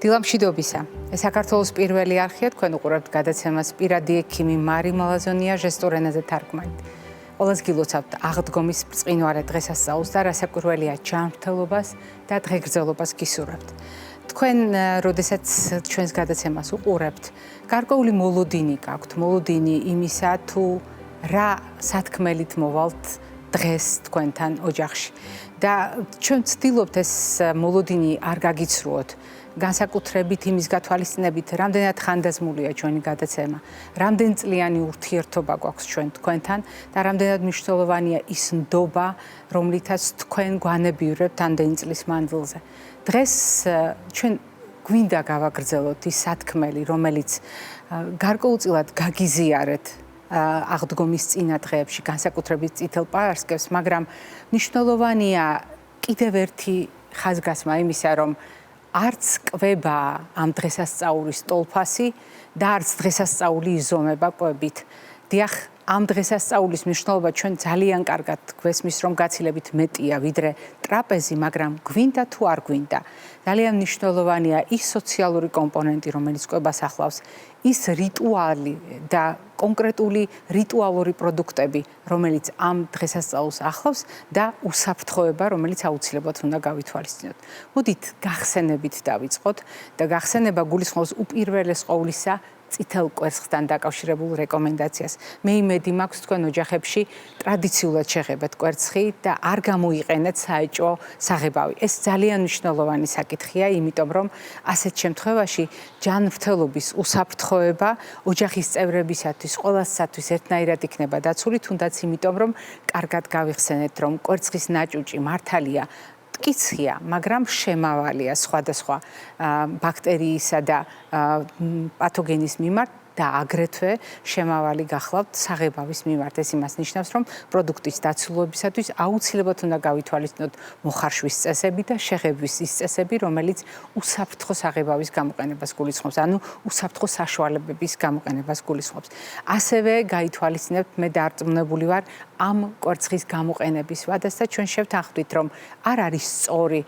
დილამშვიდობისა. ეს საქართველოს პირველი არხია, თქვენ უყურებთ გადაცემას პირადი ექიმი მარი მალაზონია ჟესტურ ენაზე თარგმნით. ყველას გილოცავთ აღდგომის ბრწყინვალე დღესასწაულს და რასაკვირველია ჯანმრთელობას და დღეგრძელობას გისურვებთ. თქვენ, როდესაც ჩვენს გადაცემას უყურებთ, გარკვეული მოლოდინი გაქვთ, მოლოდინი იმისა, თუ რა სათქმელით მოვალთ დღეს თქვენთან ოჯახში. და ჩვენ ვცდილობთ ეს მოლოდინი არ გაგიცრუოთ. განსაკუთრებით იმის გათვალისწინებით, რამდენად ხანდაზმულია ჩვენი გადაცემა, რამდენ წლიანი ურთიერთობა გვაქვს ჩვენ თქვენთან და რამდენად მნიშვნელოვანია ის ნდობა, რომლითაც თქვენ გვანებივრებთ ამდენი წლის მანძილზე. დღეს ჩვენ გვინდა გავაგრძელოთ ის სათქმელი, რომელიც გარკვეულწილად გაგიზიარეთ აღდგომის წინა დღეებში, განსაკუთრებით წითელ პარასკევს, მაგრამ მნიშვნელოვანია კიდევ ერთი ხაზგასმა იმისა, რომ არც კვება ამ დღესასწაულის ტოლფასი და არც დღესასწაული იზომება კვებით. დიახ, ამ დღესასწაულის მნიშვნელობა ჩვენ ძალიან კარგად გვესმის, რომ გაცილებით მეტია ვიდრე ტრაპეზი, მაგრამ გვინდა თუ არ გვინდა. ძალიან მნიშვნელოვანია ის სოციალური კომპონენტი, რომელიც კვებას ახლავს, ის რიტუალი და კონკრეტული რიტუალური პროდუქტები, რომელიც ამ დღესასწაულს ახლავს და უსაფრთხოება, რომელიც აუცილებლად უნდა გავითვალისწინოთ. მოდით გახსენებით დავიწყოთ და გახსენება გულისხმობს უპირველეს ყოვლისა წითელ კვერცხთან დაკავშირებულ რეკომენდაციას. მე იმედი მაქვს თქვენ ოჯახებში ტრადიციულად შეღებეთ კვერცხი და არ გამოიყენეთ საეჭვო საღებავი. ეს ძალიან მნიშვნელოვანი საკითხია, იმიტომ რომ ასეთ შემთხვევაში ჯანმრთელობის უსაფრთხოება ოჯახის წევრებისათვის, ყველასათვის ერთნაირად იქნება დაცული, თუნდაც იმიტომ რომ კარგად გავიხსენეთ, რომ კვერცხის ნაჭუჭი მართალია მტკიცია, მაგრამ შემავალია სხვადასხვა ბაქტერიისა და პათოგენის მიმართ და აგრეთვე შემავალი გახლავთ საღებავის მიმართ. ეს იმას ნიშნავს, რომ პროდუქტის დაცულობისათვის აუცილებლად უნდა გავითვალისწინოთ მოხარშვის წესები და შეღებვის ის წესები, რომელიც უსაფრთხო საღებავის გამოყენებას გულისხმობს, ანუ უსაფრთხო საშუალებების გამოყენებას გულისხმობს. ასევე გაითვალისწინებთ, მე დარწმუნებული ვარ, ამ კვერცხის გამოყენების ვადას და ჩვენ შევთანხმდით, რომ არ არის სწორი,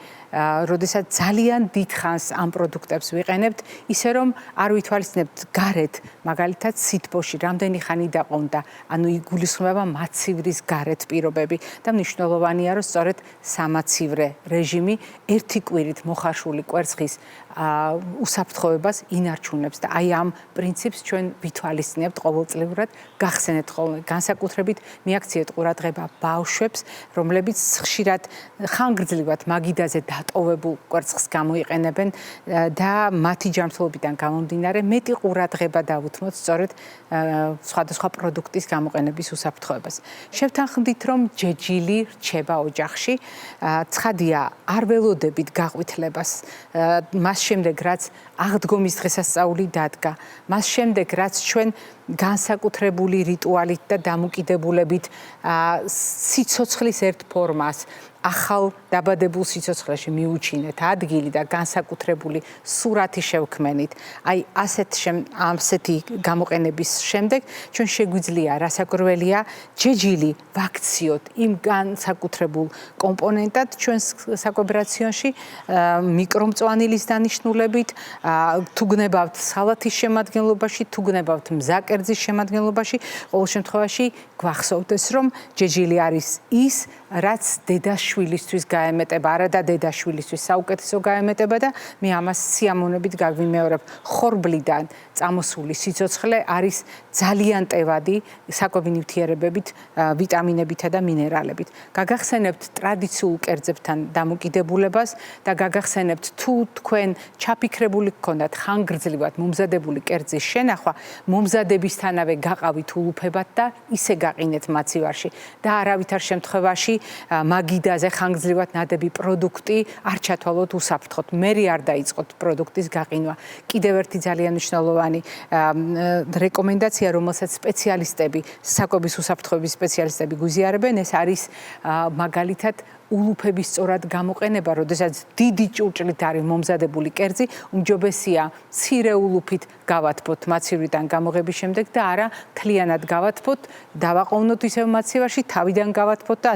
როდესაც ძალიან დიდხანს ამ პროდუქტებს ვიყენებთ, ისე რომ არ ვითვალისწინებთ გარეთ, მაგალითად სითბოში რამდენი ხანი დაყონდა, ანუ იგულისხმება მაცივრის გარეთ პირობები და მნიშვნელოვანია, რომ სწორედ სამაცივრე რეჟიმი ერთი კვირით მოხარშული კვერცხის უსაფრთხოებას ინარჩუნებს და აი ამ პრინციპს ჩვენ ვითვალისწინებთ ყოველწლიურად, გახსენეთ ხოლმე, განსაკუთრებით მიაქციეთ ყურადღება ბავშვებს, რომლებიც ხშირად ხანგრძლივად მაგიდაზე დატოვებულ კვერცხს გამოიყენებენ და მათი ჯანმრთელობიდან გამომდინარე მეტი ყურადღება დავუთმოთ სწორედ სხვადასხვა პროდუქტის გამოყენების უსაფრთხოებას. შევთანხმდით, რომ ჯეჯილი რჩება ოჯახში, ცხადია, არ ველოდებით გაყვითლებას, მას შემდეგ რაც აღდგომის დღესასწაული დადგა, მას შემდეგ რაც ჩვენ განსაკუთრებული რიტუალით და დამოკიდებულებით სიცოცხლის ერთ ფორმას ახალ დაბადებულ სიცოცხლეში მიუჩინეთ ადგილი და განსაკუთრებული სურათი შევქმენით. აი ასეთი გამოყენების შემდეგ ჩვენ შეგვიძლია რასაკვირველია ჯეჯილი ვაქციოთ იმ განსაკუთრებულ კომპონენტად ჩვენს საკვებ-რაციონში მიკრომწვანილის დანიშნულებით, თუ გნებავთ სალათის შემადგენლობაში, თუ გნებავთ მზაკერძის შემადგენლობაში, ყოველ შემთხვევაში გვახსოვდეს, რომ ჯეჯილი არის ის, რაც დედაშვილისთვის გაემეტება, არა და დედაშვილისთვის საუკეთესო გაემეტება და მე ამას სიამოვნებით გავიმეორებ. ხორბლიდან წამოსული სიცოცხლე არის ძალიან ტევადი საკვები ნივთიერებებით, ვიტამინებითა და მინერალებით. გაგახსენებთ ტრადიციულ კერძებთან დამოკიდებულებას და გაგახსენებთ თუ თქვენ ჩაფიქრებული გქონდათ ხანგრძლივად მომზადებული კერძის შენახვა, მომზადებისთანავე გაყავით ულუფებად და ისე გაყინეთ მაცივარში და არავითარ შემთხვევაში მაგიდაზე ხანგრძლივად ნადები პროდუქტი არ ჩათვალოთ უსაფრთხოდ. მერე არ დაიწყოთ პროდუქტის გაყინვა. კიდევ ერთი ძალიან მნიშვნელოვანი რეკომენდაცია, რომელსაც სპეციალისტები, საკვების უსაფრთხოების სპეციალისტები გვიზიარებენ, ეს არის მაგალითად ულუფების სწორად გამოყენება, როდესაც დიდი ჭურჭლით არის მომზადებული კერძი, უმჯობესია მცირე ულუფით გავათბოთ მაცევრიდან გამოღების შემდეგ და არა მთლიანად გავათბოთ, დავაყოვნოთ ისევ მაცევარში, თავიდან გავათბოთ და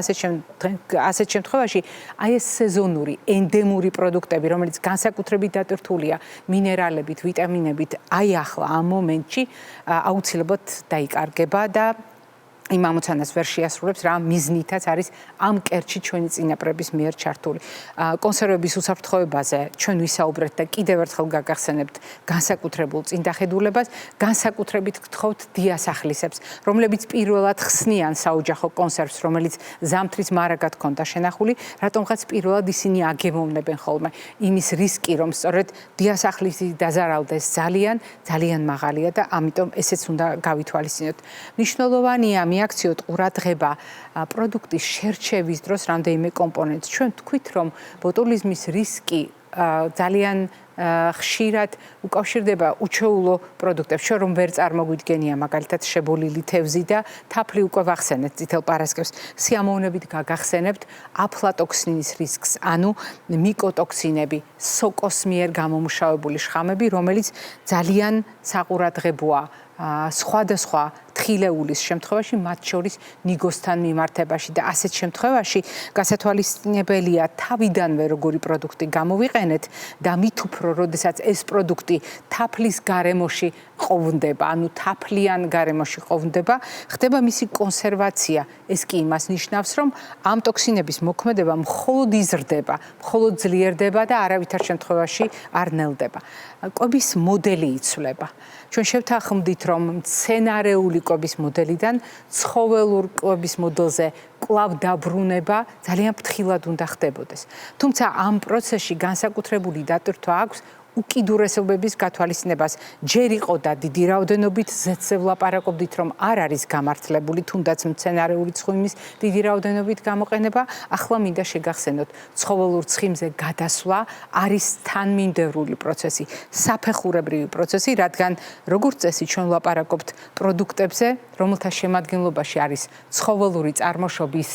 ასეთ შემთხვევაში აი ეს სეზონური, ენდემური პროდუქტები, რომელიც განსაკუთრებით დატვირთულია მინერალებით, ვიტამინებით, აი ახლა ამ მომენტში აუცილებლად დაიკარგება და იმ ამოცანას ვერ შეასრულებს, რა მიზნითაც არის ამ კერძში ჩვენი წინაპრების მიერ ჩართული. კონსერვების უსაფრთხოებაზე ჩვენ ვისაუბრეთ და კიდევ ერთხელ გაგახსენებთ განსაკუთრებულ წინდახედულებას, განსაკუთრებით გთხოვთ დიასახლისებს, რომლებიც პირველად ხსნიან საოჯახო კონსერვს, რომელიც ზამთრის მარაგად ჰქონდა შენახული, რატომღაც პირველად ისინი აგემოვნებენ ხოლმე. იმის რისკი, რომ სწორედ დიასახლისი დაზარალდეს ძალიან მაღალია და ამიტომ ესეც უნდა გავითვალისწინოთ. მნიშვნელოვანია მიაქციოთ ყურადღება პროდუქტის შერჩევის დროს რამდენიმე კომპონენტს. ჩვენ ვთქვით, რომ ბოტულიზმის რისკი ძალიან ხშირად უკავშირდება უჩვეულო პროდუქტებს, ჩვენ რომ ვერ წარმოგვიდგენია მაგალითად შებოლილი თევზი და თაფლი უკვე ვახსენეთ წითელ პარასკევს, სიამოვნებით გაგახსენებთ აფლატოქსინის რისკს, ანუ მიკოტოქსინები, სოკოს მიერ გამომუშავებული შხამები, რომელიც ძალიან საყურადღებოა სხვადასხვა თხილეულის შემთხვევაში, მათ შორის ნიგოსთან მიმართებაში და ასეთ შემთხვევაში გასათვალისწინებელია თავიდანვე როგორი პროდუქტი გამოვიყენეთ და მით უფრო, როდესაც ეს პროდუქტი თაფლის გარემოში ყოფნდება, ანუ თაფლიან გარემოში ყოფნდება, ხდება მისი კონსერვაცია. ეს კი იმას ნიშნავს, რომ ამ ტოქსინების მოქმედება მხოლოდ იზრდება, მხოლოდ ძლიერდება და არავითარ შემთხვევაში არ ნელდება. კვების მოდელი იცვლება. ჩვენ შევთანხმდით, რომ მცენარეული კვების მოდელიდან ცხოველურ კვების მოდელზე კვლავ დაბრუნება ძალიან ფრთხილად უნდა ხდებოდეს. თუმცა ამ პროცესში განსაკუთრებული დატვირთვა აქვს უკიდურესობების გათვალისწინებას. ჯერ იყო და დიდი რაოდენობით ზეთზე ვლაპარაკობდით, რომ არ არის გამართლებული თუნდაც მცენარეული ცხიმის დიდი რაოდენობით გამოყენება, ახლა მინდა შეგახსენოთ, ცხოველურ ცხიმზე გადასვლა არის თანმიმდევრული პროცესი, საფეხურებრივი პროცესი, რადგან როგორც წესი ჩვენ ვლაპარაკობთ პროდუქტებზე, რომელთა შემადგენლობაში არის ცხოველური წარმოშობის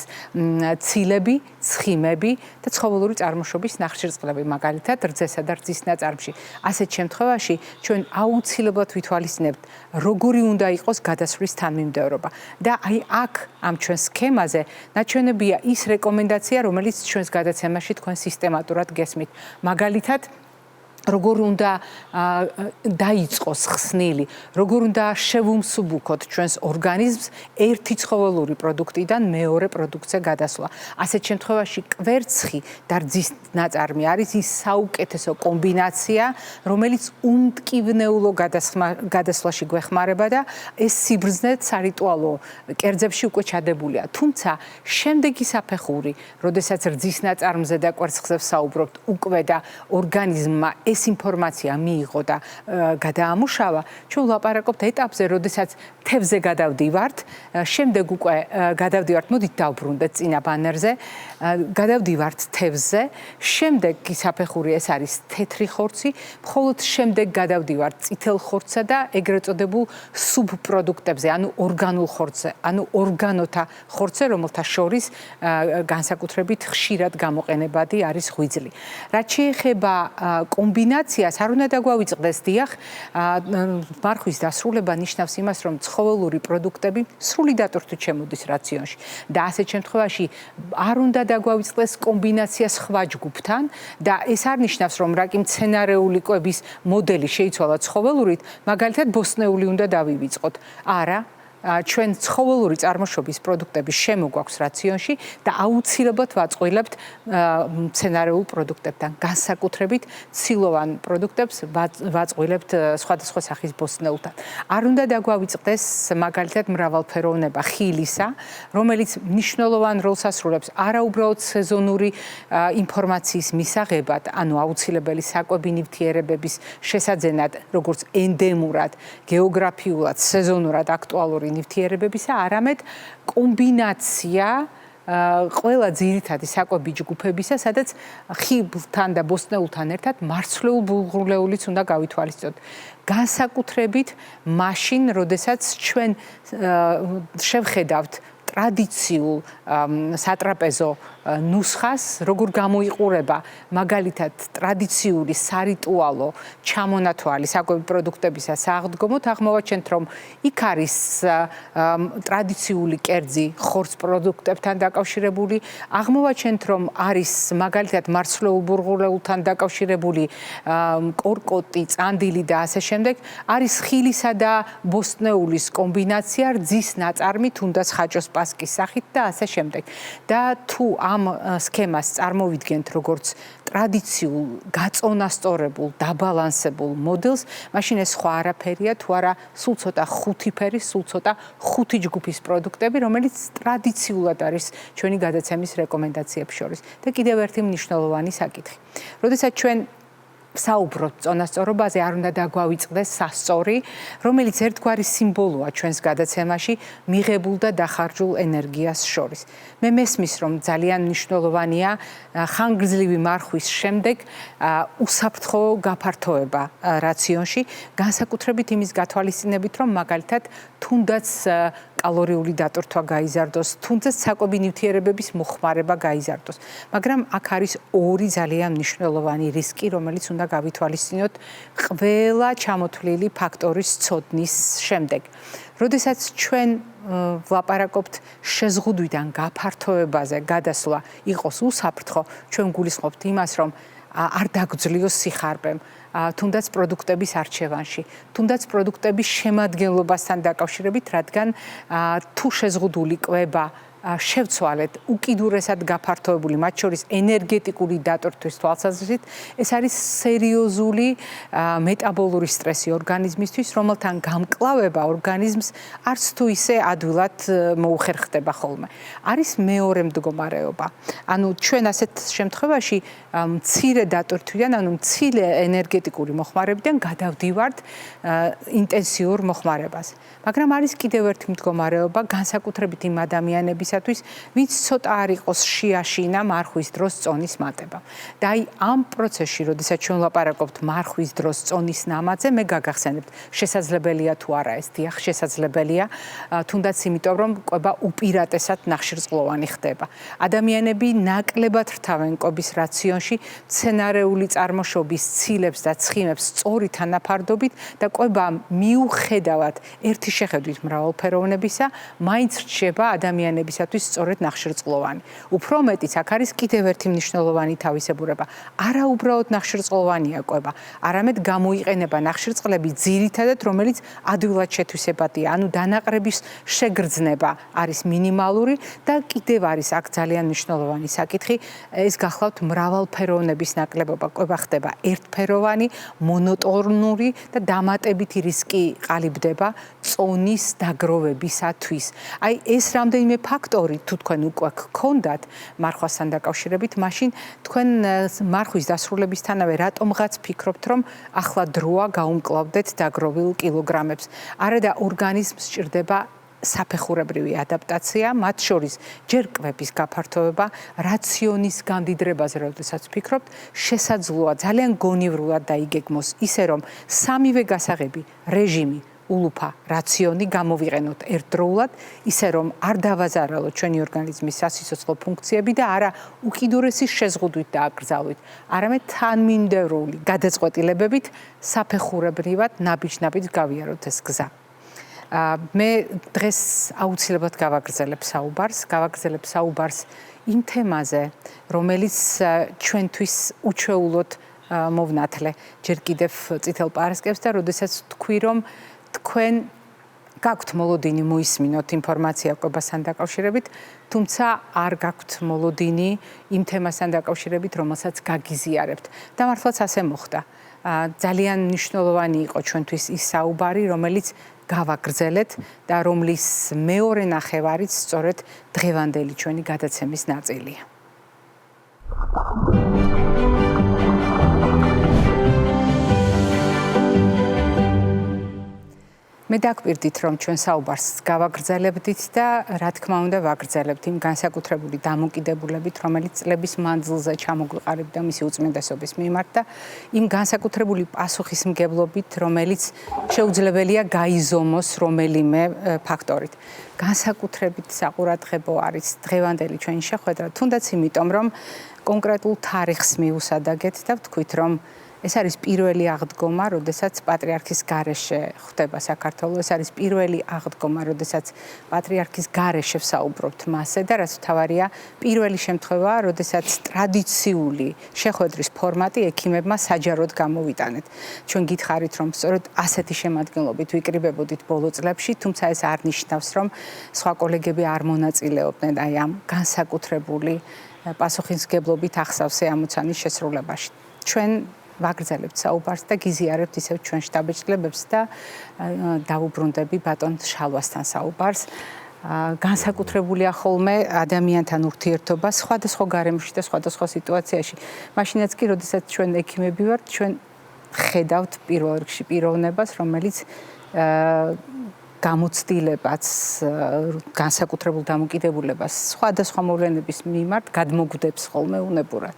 ცილები, ცხიმები და ცხოველური წარმოშობის ნახშირწყლები, მაგალითად რძესა და რძის ნაწარმში. ასეთ შემთხვევაში ჩვენ აუცილებლად ვითვალისწინებთ, როგორი უნდა იყოს გადასვლის თანმიმდევრობა. და აი აქ ამ ჩვენ სქემაზე ნაჩვენებია ის რეკომენდაცია, რომელიც ჩვენს გადაცემაში თქვენ სისტემატურად გესმით. მაგალითად, როგორ უნდა დაიწყოს ხსნილი, როგორ უნდა შევუმსუბუქოთ ჩვენს ორგანიზმს ერთი ცხოველური პროდუქტიდან მეორე პროდუქტზე გადასვლა. ასეთ შემთხვევაში კვერცხი და რძის ნაწარმი არის ის საუკეთესო კომბინაცია, რომელიც უმტკივნეულო გადასვლაში გვეხმარება და ეს სიბრძნე სარიტუალო კერძებში უკვე ჩადებულია. თუმცა შემდეგი საფეხური, როდესაც რძის ნაწარმზე და კვერცხზე ვსაუბრობთ, უკვე და ორგანიზმმა ეს ინფორმაცია მიიღო და გადაამუშავა, ჩვენ ვლაპარაკობთ ეტაპზე, როდესაც თევზზე გადავდივართ, შემდეგ უკვე გადავდივართ, მოდით დავბრუნდეთ წინა ბანერზე, გადავდივართ თევზზე, შემდეგი საფეხური ეს არის თეთრი ხორცი, მხოლოდ შემდეგ გადავდივართ წითელ ხორცსა და ეგრეთ წოდებულ სუბპროდუქტებზე, ანუ ორგანულ ხორცზე, ანუ ორგანოთა ხორცზე, რომელთა შორის განსაკუთრებით ხშირად გამოყენებადი არის ღვიძლი. რაც შეეხება კომბინაციას, არ უნდა დაგვავიწყდეს, დიახ, მარხვის დასრულება ნიშნავს იმას, რომ ცხოველური პროდუქტები სრული დატვირთვით შემოდის რაციონში და ასეთ შემთხვევაში არ უნდა დაგვავიწყდეს კომბინაცია სხვა ჯგუფთან და ეს არ ნიშნავს, რომ რაკი მცენარეული კვების მოდელი შეიცვალა ცხოველურით, მაგალითად ბოსტნეული უნდა დავივიწყოთ. არა, ჩვენ ცხოველური წარმოშობის პროდუქტების შემოგვაქვს რაციონში და აუცილებლად ვაწყვილებთ მცენარეულ პროდუქტებთან, განსაკუთრებით ცილოვან პროდუქტებს ვაწყვილებთ სხვადასხვა სახის ბოსტნეულთან. არ უნდა დაგვავიწყდეს მაგალითად მრავალფეროვნება ხილისა, რომელიც მნიშვნელოვან როლს ასრულებს არაუბრალოდ სეზონური ინფორმაციის მისაღებად, ანუ აუცილებელი საკვები ნივთიერებების შესაძენად, როგორც ენდემურად, გეოგრაფიულად, სეზონურად აქტუალური ნივთიერებებისა, არამედ კომბინაცია ყველა ძირითადი საკვები ჯგუფებისა, სადაც ხილთან და ბოსტნეულთან ერთად მარცვლეულ ბულღრულეულიც უნდა გავითვალისწინოთ. განსაკუთრებით მაშინ, როდესაც ჩვენ შევხედავთ ტრადიციულ სატრაპეზო ნუსხას, როგორ გამოიყურება მაგალითად ტრადიციული სარიტუალო ჩამონათვალი საკვები პროდუქტებისა საღდგომოთ, აღმოვაჩენთ, რომ იქ არის ტრადიციული კერძი ხორცს პროდუქტებთან დაკავშირებული, აღმოვაჩენთ, რომ არის მაგალითად მარცვლეულ ბურღულეულთან დაკავშირებული კორკოტი, წანდილი და ასე შემდეგ, არის ხილისა და ბოსტნეულის კომბინაცია, რძის ნაწარმი, თუნდაც ხაჭოს პასკის სახით და ასე შემდეგ. და თუ ამ სქემას წარმოვიდგენთ როგორც ტრადიციულ, გაწონასწორებულ, დაბალანსებულ მოდელს, მაშინ ეს სხვა არაფერია, თუ არა სულ ცოტა ხუთი ფერის, სულ ცოტა ხუთი ჯგუფის პროდუქტები, რომელიც ტრადიციულად არის ჩვენი გადაცემის რეკომენდაციებს შორის. და კიდევ ერთი მნიშვნელოვანი საკითხი. როდესაც ჩვენ საუბრობთ წონასწორობაზე, არ უნდა დაგვავიწყდეს სასწორი, რომელიც ერთგვარი სიმბოლოა ჩვენს გადაცემაში მიღებულ და დახარჯულ ენერგიას შორის. მე მესმის, რომ ძალიან მნიშვნელოვანია ხანგრძლივი მარხვის შემდეგ უსაფრთხო გაფართოება რაციონში, განსაკუთრებით იმის გათვალისწინებით, რომ მაგალითად თუნდაც კალორიული დატვირთვა გაიზარდოს, თუნდაც საკვები ნივთიერებების მოხმარება გაიზარდოს. მაგრამ აქ არის ორი ძალიან მნიშვნელოვანი რისკი, რომელიც უნდა გავითვალისწინოთ ყველა ჩამოთვლილი ფაქტორის ცოდნის შემდეგ. როდესაც ჩვენ ვლაპარაკობთ შეზღუდვიდან გაფართოებაზე, გადასვლა იყოს უსაფრთხო, ჩვენ გულისხმობთ იმას, რომ არ დაგძლიოს სიხარბემ, თუნდაც პროდუქტების არჩევანში, თუნდაც პროდუქტების შემადგენლობასთან დაკავშირებით, რადგან თუ შეზღუდული კვება შევცვალეთ უკიდურესად გაფართოებული, მათ შორის ენერგეტიკული დატვირთვის თვალსაზრისით, ეს არის სერიოზული მეტაბოლური სტრესი ორგანიზმისთვის, რომელთან გამკლავება ორგანიზმს არც თუ ისე ადვილად მოუხერხდება ხოლმე. არის მეორე მდგომარეობა. ანუ ჩვენ ასეთ შემთხვევაში მცირე დატვირთვიდან, ანუ მცირე ენერგეტიკული მოხმარებიდან გადავდივართ ინტენსიურ მოხმარებას. მაგრამ არის კიდევ ერთი მდგომარეობა, განსაკუთრებით იმ ადამიანებისათვის, ვინც ცოტა არ იყოს შეაშინა მარხვის დროს წონის მატება. და აი ამ პროცესში, როდესაც ჩვენ ვლაპარაკობთ მარხვის დროს წონის ნამატზე, მე გაგახსენებთ, შესაძლებელია თუ არა ეს, დიახ, შესაძლებელია, თუნდაც იმიტომ, რომ კვება უპირატესად ნახშირწყლოვანი ხდება. ადამიანები ნაკლებად რთავენ კვების რაციონში მცენარეული წარმოშობის ცილებს და ცხიმებს სწორი თანაფარდობით და კვება მიუხედავად ერთი შეხედვით მრავალფეროვნებისა, მაინც რჩება ადამიანებისათვის სწორედ ნახშირწყლოვანი. უფრო მეტიც, აქ არის კიდევ ერთი მნიშვნელოვანი თავისებურება. არა უბრალოდ ნახშირწყლოვანია კვება, არამედ გამოიყენება ნახშირწყლები ძირითადად, რომელიც ადვილად შეთვისებადია, ანუ დანაყრების შეგრძნება არის მინიმალური და კიდევ არის აქ ძალიან მნიშვნელოვანი საკითხი, ეს გახლავთ მრავალფეროვნების ნაკლებობა, კვება ხდება ერთფეროვანი, მონოტონური და დამატებითი რისკი ყალიბდება წონის დაგროვებისათვის. აი ეს რამდენიმე ფაქტორი თუ თქვენ უკვე გქონდათ მარხვასთან დაკავშირებით, მაშინ თქვენ მარხვის დასრულებისთანავე რატომღაც ფიქრობთ, რომ ახლა დროა გაუმკლავდეთ დაგროვილ კილოგრამებს. არა და ორგანიზმს სჭირდება საფეხურებრივი ადაპტაცია, მათ შორის ჯერ კვების გაფართოება, რაციონის გამდიდრებაზე, როდესაც ფიქრობთ, შესაძლოა ძალიან გონივრულად დაიგეგმოს ისე, რომ სამივე გასაღები, რეჟიმი, ულუფა, რაციონი გამოვიყენოთ ერთდროულად, ისე რომ არ დავაზარალოთ ჩვენი ორგანიზმის სასიცოცხლო ფუნქციები და არა უკიდურესი შეზღუდვით დააკრძალვით, არამედ თანმიმდევრული გადაწყვეტილებებით საფეხურებრივად ნაბიჯ-ნაბიჯ გავიაროთ ეს გზა. მე დღეს აუცილებლად გავაგრძელებ საუბარს იმ თემაზე, რომელიც ჩვენთვის უჩვეულოდ მოვნათლე ჯერ კიდევ წითელ პარასკევს და როდესაც თქვი, რომ თქვენ გაქვთ მოლოდინი მოისმინოთ ინფორმაცია კვებასთან დაკავშირებით, თუმცა არ გაქვთ მოლოდინი იმ თემასთან დაკავშირებით, რომელსაც გაგიზიარებთ. და მართლაც ასე მოხდა. ძალიან მნიშვნელოვანი იყო ჩვენთვის ის საუბარი, რომელიც გავაგრძელეთ და რომლის მეორე ნახევარიც სწორედ დღევანდელი ჩვენი გადაცემის ნაწილია. მე დაგვირდით, რომ ჩვენ საუბარს გავაგრძელებდით და რა თქმა უნდა ვაგრძელებთ იმ განსაკუთრებული დამოკიდებულებით, რომელიც წლების მანძილზე ჩამოგვიყალიბდა მისი უწმიდესობის მიმართ და იმ განსაკუთრებული პასუხისმგებლობით, რომელიც შეუძლებელია გაიზომოს რომელიმე ფაქტორით. განსაკუთრებით საყურადღებო არის დღევანდელი ჩვენი შეხვედრა, თუნდაც იმიტომ, რომ კონკრეტულ თარიღს მივუსადაგეთ და ვთქვით, რომ ეს არის პირველი აღდგომა, როდესაც პატრიარქის გარეშე ხდება საქართველოს. ეს არის პირველი აღდგომა, როდესაც პატრიარქის გარეშე ვსაუბრობთ მასზე და რაც მთავარია, პირველი შემთხვევაა, როდესაც ტრადიციული შეხვედრის ფორმატი ექიმებმა საჯაროდ გამოვიტანეთ. ჩვენ გითხარით, რომ სწორედ ასეთი შემადგენლობით ვიკრიბებოდით ბოლო წლებში, თუმცა ეს არ ნიშნავს, რომ სხვა კოლეგები არ მონაწილეობდნენ აი ამ განსაკუთრებული პასუხისმგებლობით ახსავსე ამოცანის შესრულებაში. ჩვენ ვაგრძელებთ საუბარს და გიზიარებთ ისევ ჩვენ შტაბ-ეჭვლებებს და დავუბრუნდები ბატონ შალვასთან საუბარს. განსაკუთრებულია ხოლმე ადამიანთან ურთიერთობა სხვადასხვა გარემოში და სხვადასხვა სიტუაციაში. მაშინაც კი, როდესაც ჩვენ ექიმები ვართ, ჩვენ ხედავთ პირველ რიგში პიროვნებას, რომელიც გამოცდილებას, განსაკუთრებულ დამოკიდებულებას სხვადასხვა მოვლენების მიმართ გადმოგვდებს ხოლმე უნებურად.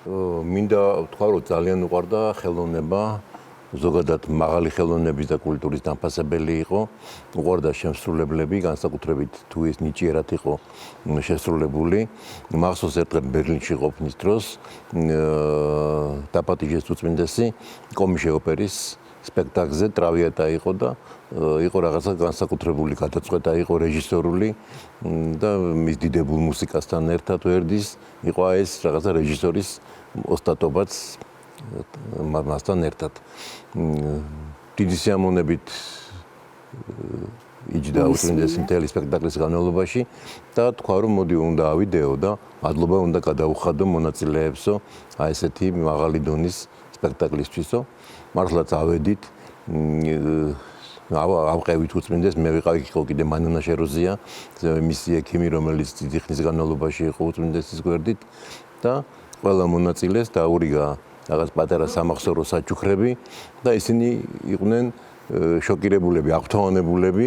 მინდა ვთქვა, რომ ძალიან უყვარდა ხელოვნება, ზოგადად მაღალი ხელოვნების და კულტურის დამფასებელი იყო. უყვარდა შემსრულებლები, განსაკუთრებით თუ ეს ნიჭიერად იყო შესრულებული. მახსოვს ერთხელ ბერლინში ყოფნის დროს დაპატიჟეს უწმინდესი კომიშე ოპერის სპექტაკლზე ტრავიატა იყო და იყო რაღაცა განსაკუთრებული გადაწყვეტა იყო რეჟისორული და მის დიდებულ მუსიკასთან ერთად ვერდის იყო ეს რაღაცა რეჟისორის ოსტატობაც მასთან ერთად. დიდი სიამოვნებით იჯდა უწმინდესი მთელი სპექტაკლის განმავლობაში და თქვა რომ მოდი უნდა ავიდეო და მადლობა უნდა გადაუხადო მონაწილეებსო აი ესეთი მაღალი დონის სპექტაკლისთვისო. მართლაც ავედით ავყევით უწმინდეს, მე ვიყავი კიდე მანუნა შეროზია, მისი ექიმი, რომელიც დიდი ხნის განმავლობაში იყო უწმინდესის გვერდით და ყველა მონაწილეს დაურიგა რაღაც პატარა სამახსოვრო საჩუქრები და ისინი იყვნენ შოკირებულები, აღფრთოვანებულები,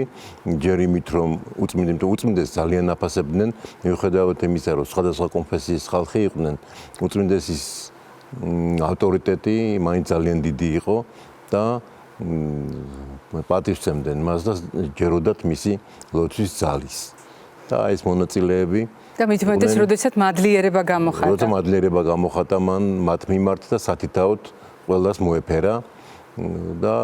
ჯერ იმით, რომ უწმინდეს ძალიან აფასებდნენ, მიუხედავად იმისა, რომ სხვადასხვა კონფესიის ხალხი იყვნენ, უწმინდესის ავტორიტეტი მაინც ძალიან დიდი იყო და პატივცემდნენ მას და ჯეროდათ მისი ლოცვის ძალის. და ეს მონაწილეები და მithumetes, როდესაც მადლიერება გამოხატა. როცა მადლიერება გამოხატა მან მათ მიმართ და სათითაოდ ყველას მოეფერა და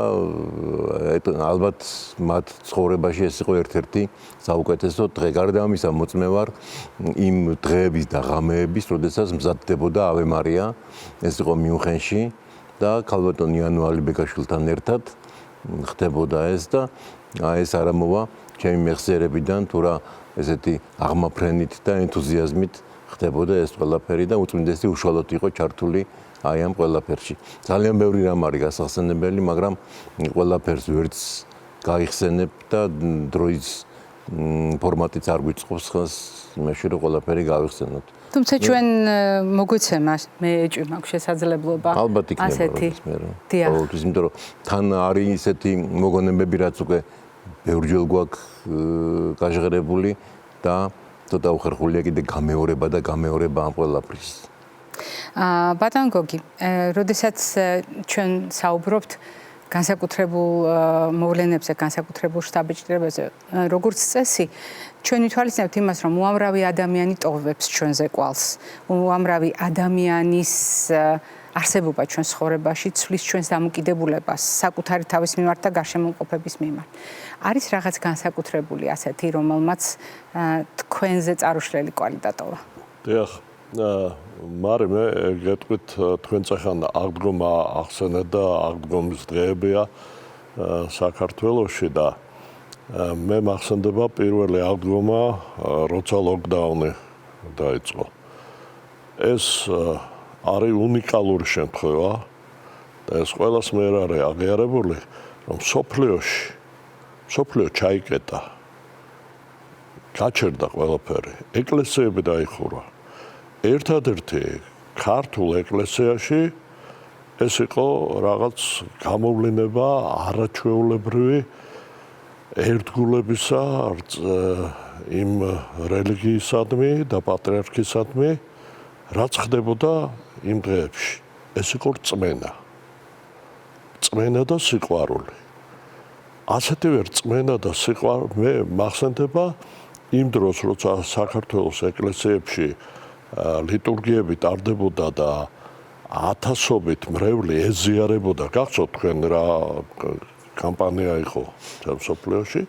ალბათ მათ ცხოვრებაში ეს იყო ერთ-ერთი საუკეთესო დღე. გარდა ამისა მოწმე ვარ იმ დღეების და ღამეების, როდესაც მზადდებოდა ავე მარია, ეს იყო მიუნხენში და ქალბატონ იანო ალიბეკაშვილთან ერთად ხდებოდა ეს და ეს არ მოვა ჩემი მეხსიერებიდან თუ რა ესეთი აღმაფრენით და ენთუზიაზმით ხდებოდა ეს ყველაფერი და უწმინდესი უშუალოდ იყო ჩართული აი ამ ყველაფერში. ძალიან ბევრი რამ არის გასახსენებელი, მაგრამ ყველაფერს ვერც გაიხსენებ და დროის ფორმატიც არ გვიწყობს ხას, იმაში რომ ყველაფერი გავიხსენოთ. თუმცა ჩვენ მოგვეცემა მე ეჭვი მაქვს შესაძლებლობა ალბათ იქნება ყოველთვის, იმიტომ რომ თან არის ისეთი მოგონებები, რაც უკვე ბევრჯერ გვაქვს გაჟღერებული და ცოტა უხერხულია კიდე გამეორება და გამეორება ამ ყველაფრის. ბატონ გოგი, როდესაც ჩვენ საუბრობთ განსაკუთრებულ მოვლენებზე, განსაკუთრებულ შტაბ-ეჭვებებზე, როგორც წესი, ჩვენ ვითვალისწინებთ იმას, რომ უამრავი ადამიანი ტოვებს ჩვენზე კვალს. უამრავი ადამიანის არსებობა ჩვენ ცხოვრებაში ცვლის ჩვენს დამოკიდებულებას, საკუთარი თავის მიმართ და გარშემოყოფების მიმართ. არის რაღაც განსაკუთრებული ასეთი, რომელმაც თქვენზე წარუშლელი კვალი დატოვა? დიახ. მარე მე გეტყვით თქვენ წახან აღდგომა ახსენეთ და აღდგომის დღეებია საქართველოში და მე მახსენდება პირველი აღდგომა როცა ლოკდაუნი დაიწყო. ეს არის უნიკალური შემთხვევა და ეს ყველას მე არის აღიარებული, რომ სოფლიო ჩაიკეტა. გაჩერდა ყველაფერი. ეკლესიები დაიხურა. ერთადერთი ქართულ ეკლესიაში ეს იყო რაღაც გამოვლენება არაჩვეულებრივი ერთგულებისა იმ რელიგიისადმი და პატრიარქისადმი რაც ხდებოდა იმ დღეებში. ეს იყო რწმენა. რწმენა და სიყვარული. ასეთივე რწმენა და სიყვარული მე მახსენდება იმ დროს, როცა საქართველოს ეკლესიებში ლიტურგიები ტარდებოდა და ათასობით მრევლი ეზიარებოდა, გახსოვთ თქვენ რა კამპანია იყო მსოფლიოში.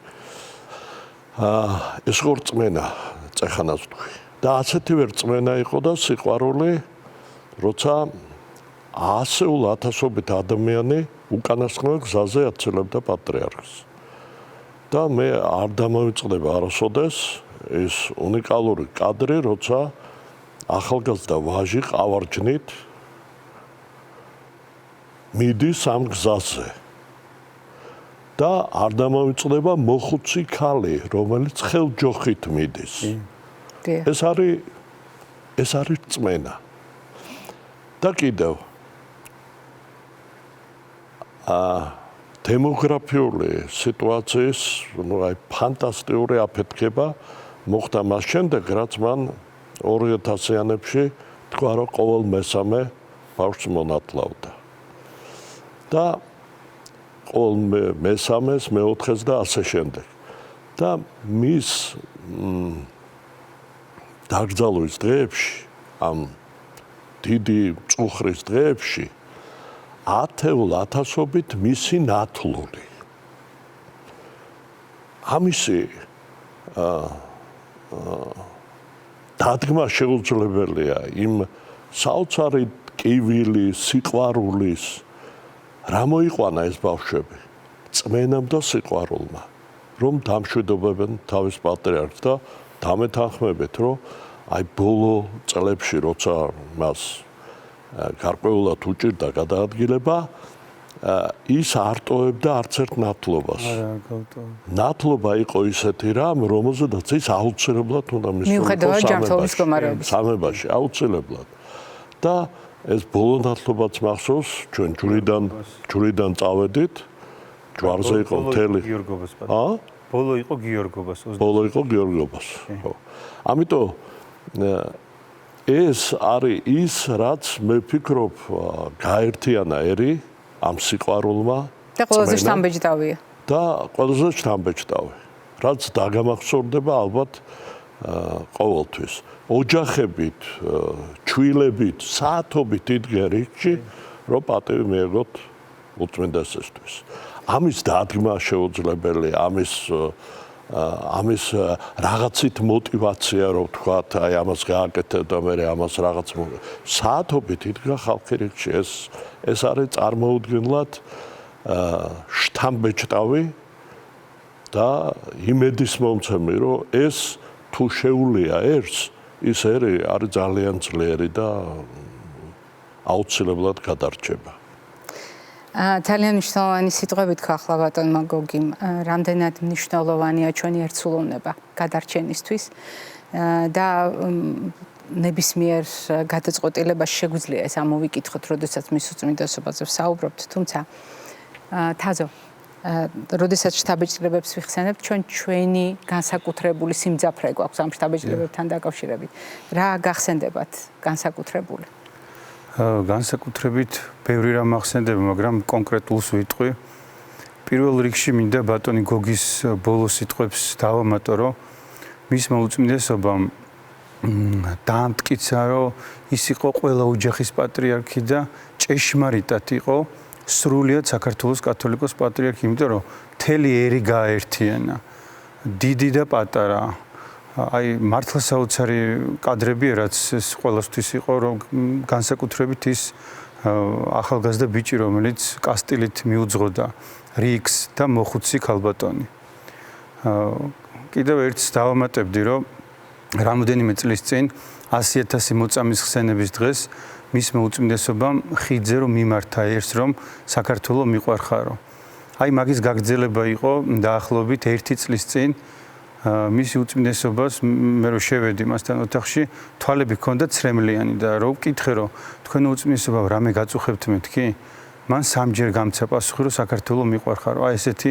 ეს იყო რწმენა, წეხანას ვთქვი. და ასეთივე რწმენა იყო და სიყვარული, როცა ასეულ ათასობით ადამიანი უკანასკნელ გზაზე აცელებდა პატრიარქს. და მე არ დამოვიწყდება არასოდეს ეს უნიკალური კადრი, როცა ახალგაზრდა ვაჟი ყავარჯნით მიდის ამ გზაზე. და არ დამოვიწყდება მოხუცი ქალი, რომელიც ხელჯოხით მიდის. ეს არის რწმენა. და კიდევ დემოგრაფიული სიტუაციის, ფანტასტიკური აფეთქება მოხდა მას შემდეგ, რაც მან 2000-იანებში თქვა, რომ ყოველ მესამე ბავშვს მონათლავდა. და ყოველ მესამეს, მეოთხეს და ასე შემდეგ. და მის დაკრძალვის დღეებში, ამ დიდი წუხრის დღეებში, ათეულ ათასობით მისი ნათლული. ამისი დადგმა შეუძლებელია იმ საოცარი ტკივილი, სიყვარულის, რა მოიყვანა ეს ბავშვები, წმენამ და სიყვარულმა, რომ დამშვიდობებენ თავის პატრიარქს და დამეთანხმებით, რომ აი ბოლო წლებში, როცა მას გარკვეულად უჭირდა გადაადგილება, ის არ ტოვებდა არც ერთ ნათლობას. ნათლობა იყო ისეთი რამ, რომელზედაც ის აუცილებლად უნდა მიუხედავად ჯანმრთელობის მდგომარეობის. სამებაში, აუცილებლად. და ეს ბოლო ნათლობაც მახსოვს, ჩვენ ჯვრიდან წავედით, ჯვარზე იყო მთელი. ბოლო იყო გიორგობას. ბოლო იყო გიორგობას. ხო. ამიტომ ეს არის ის, რაც მე ვფიქრობ, გაერთიანა ერი ამ სიყვარულმა და ყველაზე შთამბეჭდავია. და ყველაზე შთამბეჭდავი. რაც დაგამახსოვრდება ალბათ ყოველთვის. ოჯახებით, ჩვილებით, საათობით იდგენ რიგში, რომ პატივი მიეგოთ უწმინდესისთვის. ამის დადგმა შეუძლებელია, ამის რაღაცით мотиваცია, რომ თქვათ, აი ამას გააკეთებ და მე ამას რაღაც საათობით იდგა ხალხი რიგში. ეს არის წარმოუდგენლად შთამბეჭდავი და იმედის მომცემი, რომ ეს თუ შეუულია ერთს, ის არის ძალიან ძლიერი და აუცილებლად გადარჩება. ძალიან მნიშვნელოვანი სიტყვები თქვა ახლა ბატონმა გოგიმ, რამდენად მნიშვნელოვანია ჩვენი ერთსულოვნება გადარჩენისთვის და ნებისმიერ გადაწყვეტილებაში შეგვიძლია ეს ამოვიკითხოთ, როდესაც მის უწმინდესობაზე ვსაუბრობთ, თუმცა თაზო, როდესაც შთაბეჭდილებებს ვიხსენებთ, ჩვენი განსაკუთრებული სიმძაფრე გვაქვს ამ შთაბეჭდილებებთან დაკავშირებით. რა გახსენდებათ განსაკუთრებული? განსაკუთრებით ბევრი რამ ახსენდება, მაგრამ კონკრეტულს ვიტყვი. პირველ რიგში მინდა ბატონი გოგის ბოლო სიტყვებს დავამატო, რომ მისმა უწმინდესობამ დაამტკიცა, რომ ის იყო ყველა ოჯახის პატრიარქი და ჭეშმარიტად იყო სრულიად საქართველოს კათოლიკოს პატრიარქი, იმიტომ რომ მთელი ერი გააერთიანა, დიდი და პატარა. აი მართლა საოცარი კადრებია, რაც ეს ყველასთვის იყო, რომ განსაკუთრებით ის ახალგაზრდა ბიჭი, რომელიც კასტილით მიუძღოდა რიგს და მოხუცი ქალბატონი. კიდევ ერთს დავამატებდი, რომ რამოდენიმე წლის წინ 100,000 მოწამის ხსენების დღეს მისმა უწმინდესობამ ხიძე რომ მიმართა ერთს, რომ საქართველო მიყვარხარო. აი მაგის გაგრძელება იყო დაახლოებით 1 წლის წინ მისი უწმინდესობას მე რო შევედი მასთან ოთახში, თვალები ჰქონდა ცრემლიანი და რო ვკითხე, რომ თქვენ უწმინდესობა რამე გაწუხებთ მეთქი? მან სამჯერ გამცა პასუხი, რომ საქართველოს მიყვარხარო. აი ესეთი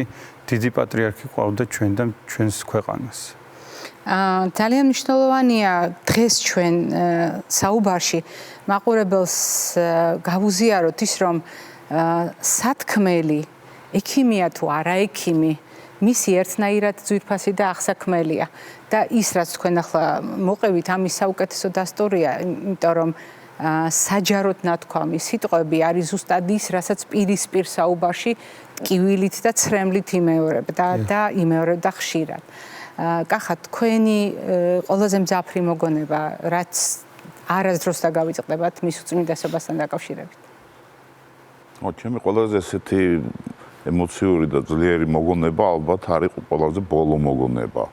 დიდი პატრიარქი ყავდა ჩვენ და ჩვენს ქვეყანას. ძალიან მნიშვნელოვანია დღეს ჩვენ საუბარში მაყურებელს გავუზიაროთ ის, რომ სათქმელი ექიმია თუ არა ექიმი მისი ერთნაირად ძვირფასი და აღსაქმელია და ის რაც თქვენ ახლა მოყევით ამის საუკეთესო დასტურია, იმიტომ რომ საჯაროდ ნათქვამი სიტყვები არის ზუსტად ის, რასაც პირისპირ საუბარში ტკივილით და ცრემლით იმეორებდა და იმეორებდა ხშირად. კახა, თქვენი ყველაზე მძაფრი მოგონება, რაც არასდროს დაგავიწყდებათ მის უწმინდესობასთან დაკავშირებით. ჩემი ყველაზე ესეთი ემოციური და ძლიერი მოგონება ალბათ არის ყველაზე ბოლო მოგონება.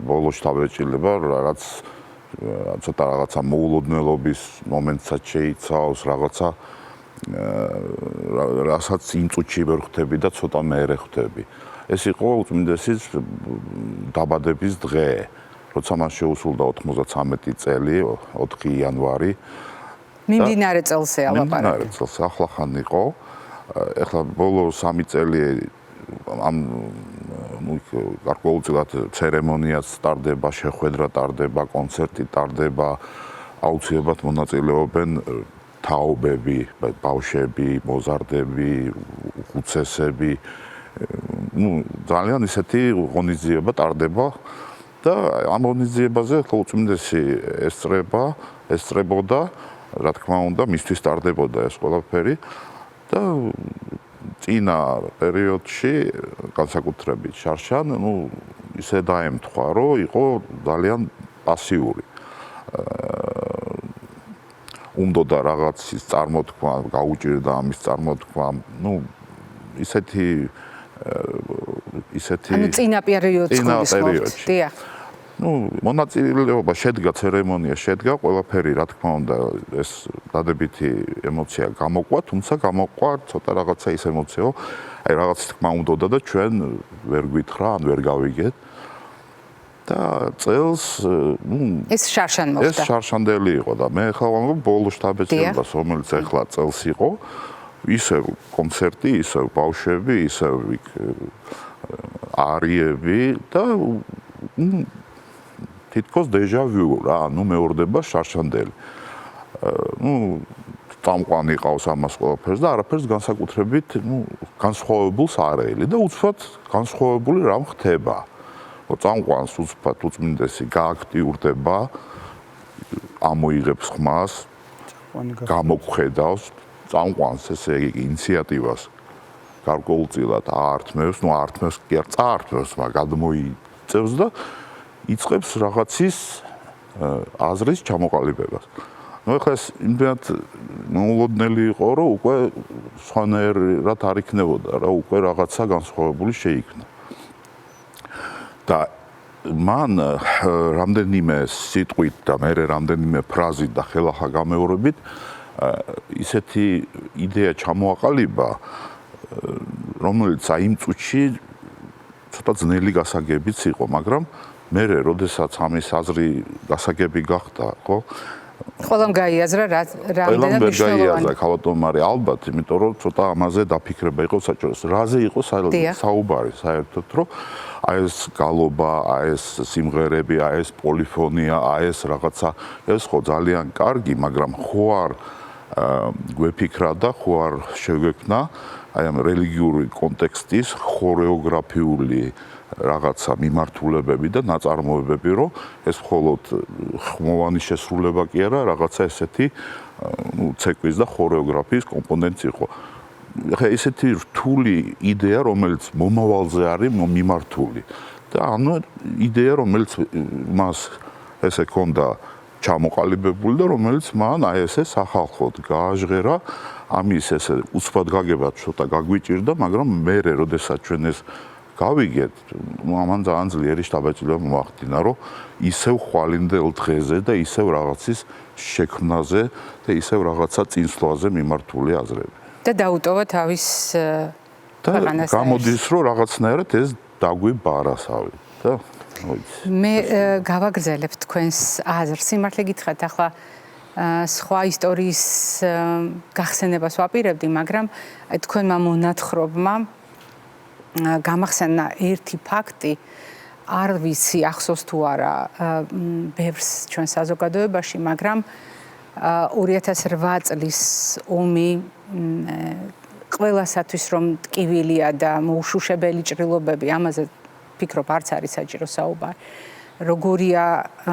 ბოლოს დავეჭილება, რაც ცოტა რაღაცა მოულოდნელობის მომენტსაც შეიცავს, რაღაცა რასაც იმ წუთში ვერ ხვდები და ცოტა მერე ხვდები. ეს იყო უწმინდესის დაბადების დღე, როცა მას შეუსრულდა 93 წელი, 4 იანვარი. მიმდინარე წელზე ალაპარაკე. მიმდინარე წელს ახლახან იყო. ეხლა ბოლო 3 წელი ამ გარკვეულწილად ცერემონიაც ტარდება, შეხვედრა ტარდება, კონცერტი ტარდება, აუცილებლად მონაწილეობენ თაობები, ბავშვები, მოზარდები, უხუცესები. ძალიან ისეთი ღონისძიება ტარდება და ამ ღონისძიებაზე ახლა უწმინდესი ესწრებოდა, რა თქმა უნდა, მისთვის ტარდებოდა ეს ყველაფერი და წინა პერიოდში განსაკუთრებით შარშან, ისე დაემთხვა, რომ იყო ძალიან პასიური. უნდოდა რაღაცის წარმოთქმა, გაუჭირდა ამის წარმოთქმა, ისეთი ანუ წინა პერიოდში გულისხმობთ. დიახ. მონაწილეობა შედგა, ცერემონია შედგა, ყველაფერი რა თქმა უნდა ეს დადებითი ემოცია გამოყვა, თუმცა გამოყვა ცოტა რაღაცა ის ემოციაო, აი რაღაც თქმა უნდოდა და ჩვენ ვერ გვითხრა, ან ვერ გავიგეთ. და წელს ეს შარშან მოხდა. ეს შარშანდელი იყო და მე ხა ვამბობ ბოლო შტაბეჭდილებას, რომელიც ახლა წელს იყო, ისევ კონცერტი, ისევ ბავშვები, ისევ არიები და თითქოს დეჟა ვიუ რა, მეორდება შარშანდელი. წამყვანი ყავს ამას ყველაფერს და არაფერს განსაკუთრებით, განსხვავებულს არ ეილი და უცბად განსხვავებული რამ ხდება. წამყვანს უცბად უწმინდესი გააქტიურდება, ამოიღებს ხმას, გამოგხედავს, წამყვანს ესე იგი ინიციატივას გარკვეულწილად აართმევს, აართმევს კი არ წაართმევს, მაგრამ გადმოიწევს და იწყებს რაღაცის აზრის ჩამოყალიბებას. ეხლა ეს იმდენად მოულოდნელი იყო, რომ უკვე სხვანაირად არ იქნებოდა რა, უკვე რაღაცა განსხვავებული შეიქმნა. და მან რამდენიმე სიტყვით და მერე რამდენიმე ფრაზით და ხელახლა გამეორებით ისეთი იდეა ჩამოაყალიბა, რომელიც იმ წუთში ცოტა ძნელი გასაგებიც იყო, მაგრამ მერე როდესაც ამის აზრი გასაგები გახდა, ხო? ყველამ გაიაზრა რამდენად მნიშვნელოვანია. ქალბატონმარი ალბათ, იმიტომ რომ ცოტა ამაზე დაფიქრება იყო საჭირო. რაზე იყო საუბარი საერთოდ, რომ აი ეს გალობა, აი ეს სიმღერები, აი ეს პოლიფონია, აი ეს რაღაცა, ეს ხო ძალიან კარგი, მაგრამ ხო არ გვეფიქრა და ხო არ შეგვექმნა აი ამ რელიგიური კონტექსტის ხორეოგრაფიული რაღაცა მიმართულებები და ნაწარმოებები, რომ ეს მხოლოდ ხმოვანი შესრულება კი არა, რაღაცა ესეთი ცეკვის და ხორეოგრაფიის კომპონენტი იყო. ეხლა ესეთი რთული იდეა, რომელიც მომავალზე არის მიმართული და ანუ იდეა, რომელიც მას ესე ქონდა ჩამოყალიბებული და რომელიც მან აი ესე სახალხოდ გააჟღერა, ამის ესე უცბად გაგება ცოტა გაგვიჭირდა, მაგრამ მერე როდესაც ჩვენ ეს გავიგეთ, ამან ძალიან ძლიერი შთაბეჭდილება მოახდინა, რომ ისევ ხვალინდელ დღეზე და ისევ რაღაცის შექმნაზე და ისევ რაღაცა წინსვლაზე მიმართული აზრები. და დაუტოვა თავის ქვეყანას. და გამოდის, რომ რაღაცნაირად ეს დაგვიბარასავით და მე გავაგრძელებ თქვენს აზრს. სიმართლე გითხრათ, ახლა სხვა ისტორიის გახსენებას ვაპირებდი, მაგრამ თქვენმა მონათხრობმა გამახსენა ერთი ფაქტი, არ ვიცი ახსოვს თუ არა ბევრს ჩვენ საზოგადოებაში, მაგრამ 2008 წლის ომი ყველასათვის რომ ტკივილია და მოუშუშებელი ჭრილობები, ამაზე ფიქრობ არც არის საჭირო საუბარი. როგორია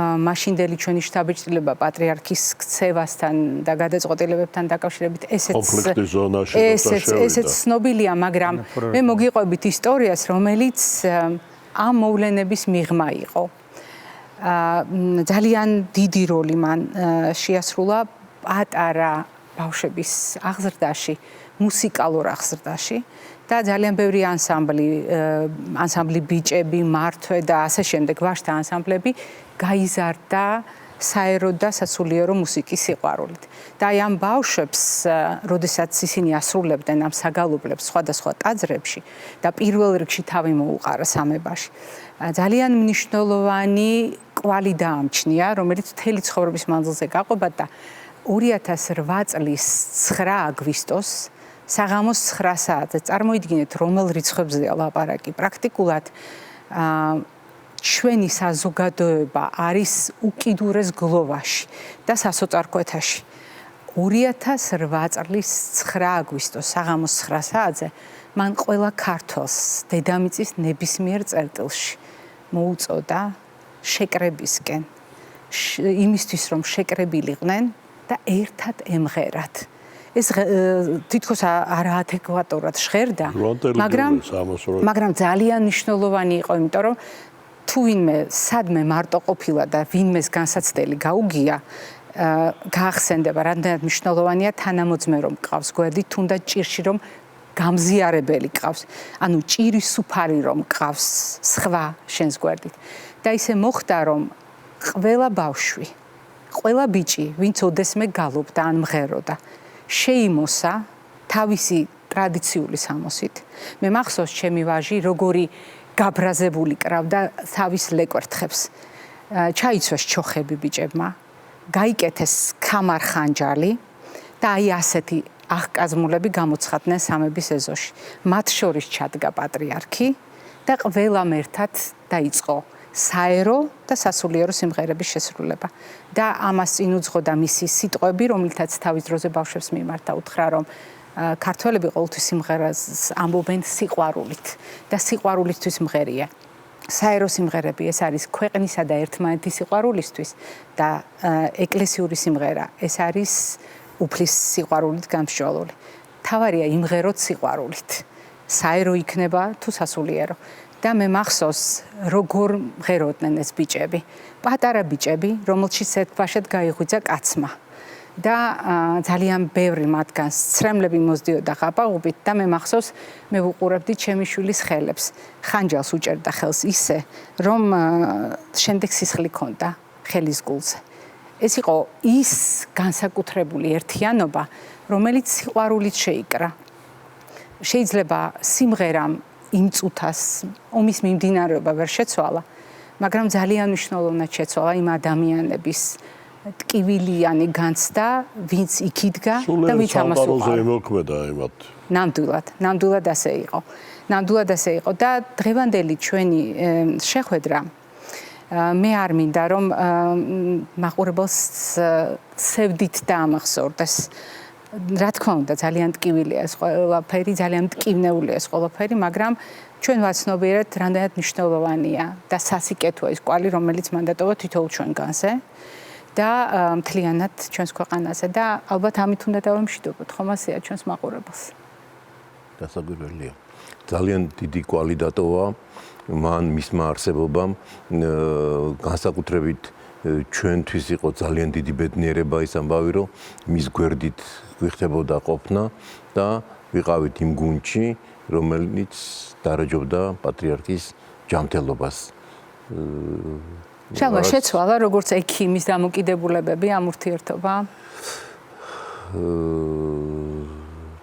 მაშინდელი ჩვენი შთაბეჭდილება პატრიარქის ქცევასთან და გადაწყვეტილებებთან დაკავშირებით, ესეც ცნობილია, მაგრამ მე მოგიყვებით ისტორიას, რომელიც ამ მოვლენების მიღმა იყო. ძალიან დიდი როლი მან შეასრულა პატარა ბავშვების აღზრდაში, მუსიკალურ აღზრდაში და ძალიან ბევრი ანსამბლი ბიჭები, მართვე და ასე შემდეგ ვაჟთა ანსამბლები გაიზარდა საერო და სასულიერო მუსიკის სიყვარულით. და აი ამ ბავშვებს, როდესაც ისინი ასრულებდნენ ამ საგალობლებს სხვადასხვა ტაძრებში და პირველ რიგში თავი მოუყარა სამებაში, ძალიან მნიშვნელოვანი კვალი დაამჩნია, რომელიც მთელი ცხოვრების მანძილზე გაყვება და 2008 წლის 9 აგვისტოს საღამოს 9 საათზე წარმოიდგინეთ რომელ რიცხვებზეა ლაპარაკი. პრაქტიკულად ჩვენი საზოგადოება არის უკიდურეს გლოვაში და სასოწარკვეთაში. 2008 წლის 9 აგვისტოს საღამოს 9 საათზე მან ყველა ქართველს დედამიწის ნებისმიერ წერტილში მოუწოდა შეკრებისკენ, იმისთვის რომ შეკრებილიყვნენ და ერთად ემღერათ. ეს თითქოს არაადეკვატურად ჟღერდა, მაგრამ ძალიან მნიშვნელოვანი იყო, იმიტომ რომ თუ ვინმე სადმე მარტო ყოფილა და ვინმეს განსაცდელი გაუგია, გაახსენდება, რამდენად მნიშვნელოვანია თანამოძმე რომ გყავს გვერდით, თუნდაც ჭირში რომ გამზიარებელი გყავს, ანუ ჭირის სუფარი რომ გყავს სხვა შენს გვერდით. და ისე მოხდა, რომ ყველა ბავშვი, ყველა ბიჭი, ვინც ოდესმე გალობდა ან მღეროდა, შეიმოსა თავისი ტრადიციული სამოსით. მე მახსოვს ჩემი ვაჟი როგორი გაბრაზებული კრავდა თავის ლეკვერთხებს. ჩაიცვეს ჩოხები ბიჭებმა, გაიკეთეს ქამარხანჯალი და აი ასეთი აღკაზმულები გამოცხადდნენ სამების ეზოში. მათ შორის ჩადგა პატრიარქი და ყველამ ერთად დაიწყო საერო და სასულიერო სიმღერების შესრულება. და ამას წინ უძღოდა მისი სიტყვები, რომლითაც თავის დროზე ბავშვებს მიმართა, უთხრა, რომ ქართველები ყოველთვის სიმღერას ამბობენ სიყვარულით და სიყვარულისთვის მღერია. საერო სიმღერები ეს არის ქვეყნისა და ერთმანეთის სიყვარულისთვის და ეკლესიური სიმღერა ეს არის უფლის სიყვარულით გამსჯვალული. თავარია იმღეროთ სიყვარულით. საერო იქნება თუ სასულიერო. და მე მახსოვს როგორ მღეროდნენ ეს ბიჭები. პატარა ბიჭები, რომელშიც ერთბაშად გაიღვიძა კაცმა. და ძალიან ბევრი მათგანს ცრემლები მოსდიოდა ღაპაღობით და მე მახსოვს მე ვუყურებდი ჩემი შვილის ხელებს. ხანჯალს უჭერდა ხელს ისე, რომ შემდეგ სისხლი ჰქონდა ხელის გულზე. ეს იყო ის განსაკუთრებული ერთიანობა, რომელიც სიყვარულით შეიკრა. შეიძლება სიმღერამ იმ წუთას ომის მიმდინარეობა ვერ შეცვალა, მაგრამ ძალიან მნიშვნელოვნად შეცვალა იმ ადამიანების ტკივილიანი განცდა, ვინც იქ იდგა და ვინც ამას უყარა. ნამდვილად ასე იყო. ნამდვილად ასე იყო და დღევანდელი ჩვენი შეხვედრა მე არ მინდა რომ მაყურებელს სევდით დაამახსოვრდეს. რა თქმა უნდა, ძალიან ტკივილია ეს ყველაფერი, ძალიან მტკივნეულია ეს ყველაფერი, მაგრამ ჩვენ ვაცნობიერებთ, რამდენად მნიშვნელოვანია და სასიკეთოა ის კვალი, რომელიც მანდატოვა თითოეულ ჩვენგანზე და მთლიანად ჩვენს ქვეყანაზე და ალბათ ამით უნდა დავემშვიდობოთ, ხომ ასეა ჩვენს მაყურებელს. დასაგვირველია. ძალიან დიდი კვალი დატოვა მან მისმა არსებობამ, განსაკუთრებით ჩვენთვის იყო ძალიან დიდი ბედნიერება ის ამბავი, რომ მის გვერდით გვიხდებოდა ყოფნა და ვიყავით იმ გუნდში, რომელიც დარაჯობდა პატრიარქის ჯანმრთელობას. შალვა შეცვალა როგორც ექიმის დამოკიდებულებები ამ ურთიერთობა?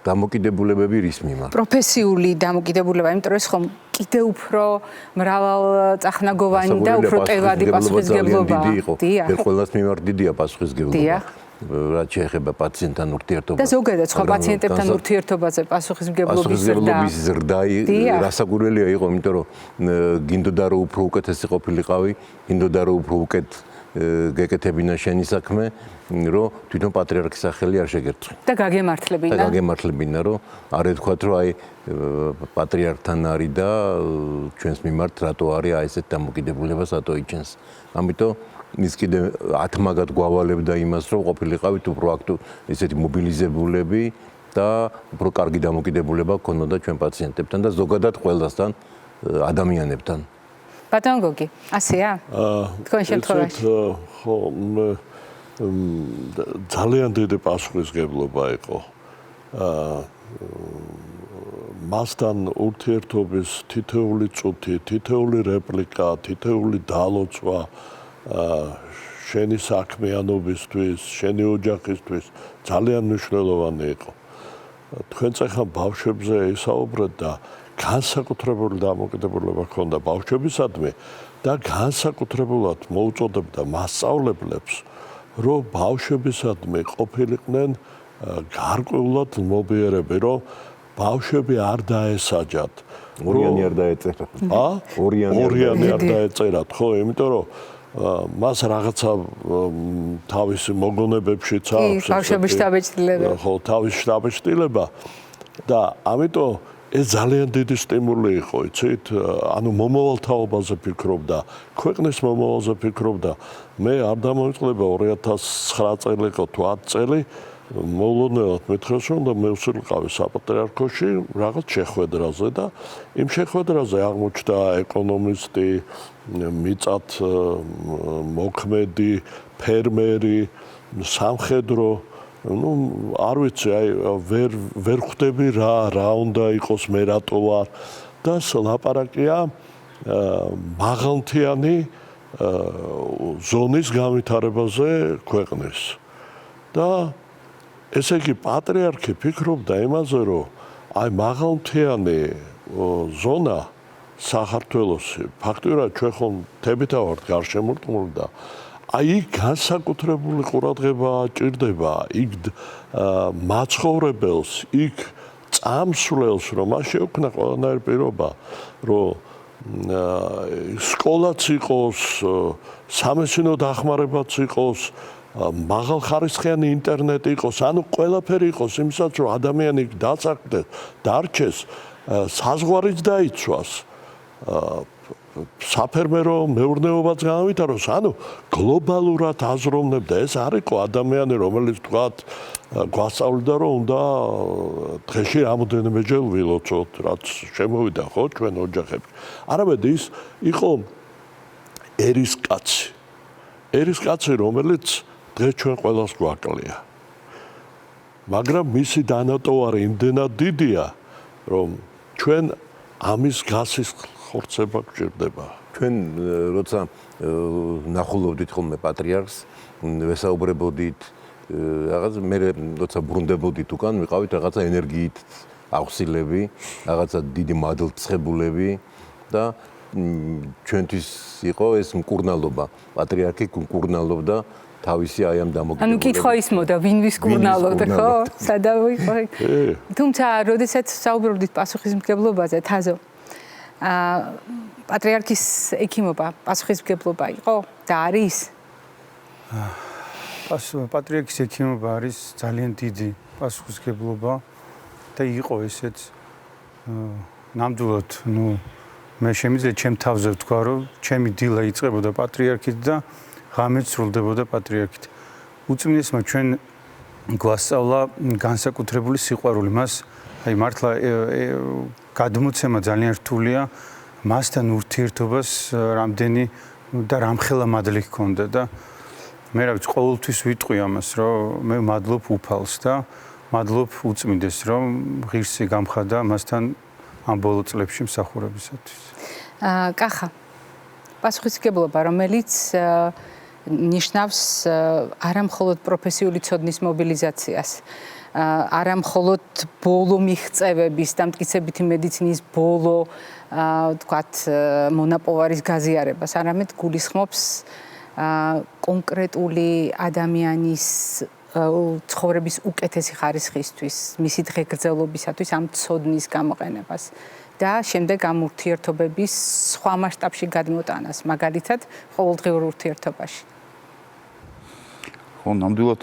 დამოკიდებულებები რის მიმართ? პროფესიული დამოკიდებულება, იმიტომ რომ ეს ხომ კიდევ უფრო მრავალწახნაგოვანი და უფრო ტევადი პასუხისმგებლობაა. ერთ ყველას მიმართ დიდია პასუხისმგებლობა. რაც შეეხება პაციენტთან ურთიერთობას. და ზოგადად სხვა პაციენტებთან ურთიერთობაზე პასუხისმგებლობის ზრდა რასაკვირველია იყო, იმიტომ რომ გინდოდა რომ უფრო უკეთესი ყოფილიყავი, გინდოდა რომ უფრო უკეთ გეკეთებინა შენი საქმე, რომ თვითონ პატრიარქის სახელი არ შეგერწყვი. და გაგემართლებინა. და გაგემართლებინა, რომ არ ეთქვათ, რომ აი პატრიარქთან არის და ჩვენს მიმართ რატო არის აი ესეთ დამოკიდებულება სათო იჩენს. ამიტომ ის კიდე 10 მაგად გვავალებდა იმას, რომ ყოფილიყავით უფრო ესეთი მობილიზებულები და უფრო კარგი დამოკიდებულება გქონოდა ჩვენ პაციენტებთან და ზოგადად ყველასთან ადამიანებთან. ბატონ გოგი, ასეა? თქვენ შემთხვევაში. ხო, ძალიან დიდი პასუხისმგებლობა იყო. მასთან ურთიერთობის თითოეული წუთი, თითოეული რეპლიკა, თითოეული დალოცვა შენი საქმიანობისთვის, შენი ოჯახისთვის ძალიან მნიშვნელოვანი იყო. თქვენ ახლა ბავშვებზე ისაუბრეთ და განსაკუთრებული დამოკიდებულება ჰქონდა ბავშვებისადმი და განსაკუთრებულად მოუწოდებდა მასწავლებლებს, რომ ბავშვებისადმი ყოფილიყვნენ გარკვეულად მობიერები, რომ ბავშვები არ დაესაჯათ. ორიანი არ დაეწერა. ორიანი არ დაეწერათ, ხო, იმიტომ რომ მას რაღაცა თავისი მოგონებებშიც აქვს ბავშვების შთაბეჭდილება. ხო, თავის შთაბეჭდილება და ამიტომ ეს ძალიან დიდი სტიმული იყო, იცით? ანუ მომავალ თაობაზე ფიქრობდა, ქვეყნის მომავალზე ფიქრობდა. მე არ დამოიწყლება 2009 წელი იყო თუ 10 წელი მოულოდნელად მითხრეს, რომ მე ვსულიყავი საპატრიარქოში რაღაც შეხვედრაზე და იმ შეხვედრაზე აღმოჩნდა ეკონომისტი, მიწათ მოქმედი, ფერმერი, სამხედრო, ну, არ ვიცი, აი ვერ ხვდები რა უნდა იყოს, მე რატო ვარ და ლაპარაკია მაღალმთიანი ზონის განვითარებაზე ქვეყნის. და ესე იგი პატრიარქი ფიქრობდა იმაზე, რომ აი მაღალმთიანი ზონა საქართველოსი, ფაქტობრივად ჩვენ ხომ მთებითა ვართ გარშემორტყმული და აი განსაკუთრებული ყურადღება ჭირდება იქ მაცხოვრებელს, იქ წამსვლელს, რომ მას შეუქმნა ყველანაირი პირობა, რომ სკოლაც იყოს, სამეცნიერო დახმარებაც იყოს, მაღალხარისხიანი ინტერნეტი იყოს, ანუ ყველაფერი იყოს იმისაც, რომ ადამიანი დასაქმდეს, დარჩეს, საზღვარიც დაიცვას, საფერმერო მეურნეობაც განავითაროს, ანუ გლობალურად აზროვნებდა. ეს არ იყო ადამიანი, რომელიც თქვათ გვასწავლიდა, რომ უნდა დღეში რამოდენიმეჯერ ვილოცოთ, რაც შემოვიდა ხო ჩვენ ოჯახებში. არამედ ის იყო ერისკაცი. ერისკაცი, რომელიც დღეს ჩვენ ყველას გვაკლია. მაგრამ მისი დანატოვარი იმდენად დიდია, რომ ჩვენ ამის გასის ხორცება გვჭირდება. ჩვენ როცა ნახულობდით ხოლმე პატრიარქს, ვესაუბრებოდით, რაღაც მე როცა ბრუნდებოდით უკან, ვიყავით რაღაცა ენერგიით აღსილები, რაღაცა დიდი მადლწხებულები და ჩვენთვის იყო ეს მკურნალობა. პატრიარქი მკურნალობდა თავისი აი ამ დამოკიდებულებით. ანუ კითხვა ისმოდა, ვინ ვის კურნალობდა, ხო? სადავი იყო. თუმცა, როდესაც საუბრობდით პასუხისმგებლობაზე, თაზო პატრიარქის ექიმობა პასუხისმგებლობა იყო და არის? პატრიარქის ექიმობა არის ძალიან დიდი პასუხისმგებლობა და იყო ესეც ნამდვილად, მე შემიძლია ჩემ თავზე ვთქვა, რომ ჩემი დილა იწყებოდა პატრიარქით და ღამეც სრულდებოდა პატრიარქით. უწმინდესმა ჩვენ გვასწავლა განსაკუთრებული სიყვარული, მას აი მართლა გადმოცემა ძალიან რთულია, მასთან ურთიერთობას რამდენი და რამხელა მადლი ჰქონდა და მე რა ვიცი, ყოველთვის ვიტყვი ამას, რომ მე მადლობ უფალს და მადლობ უწმინდეს, რომ ღირსი გამხადა მასთან ამ ბოლო წლებში მსახურებისათვის. კახა, პასუხისმგებლობა, რომელიც ნიშნავს არა მხოლოდ პროფესიული ცოდნის მობილიზაციას, არა მხოლოდ ბოლო მიღწევების, დამტკიცებითი მედიცინის ბოლო, თქვათ, მონაპოვარის გაზიარებას, არამედ გულისხმობს კონკრეტული ადამიანის ცხოვრების უკეთესი ხარისხისთვის, მისი დღეგრძელობისათვის ამ ცოდნის გამოყენებას და შემდეგ ამ ურთიერთობების სხვა მასშტაბში გადმოტანას, მაგალითად, ყოველდღიურ ურთიერთობაში. ხო, ნამდვილად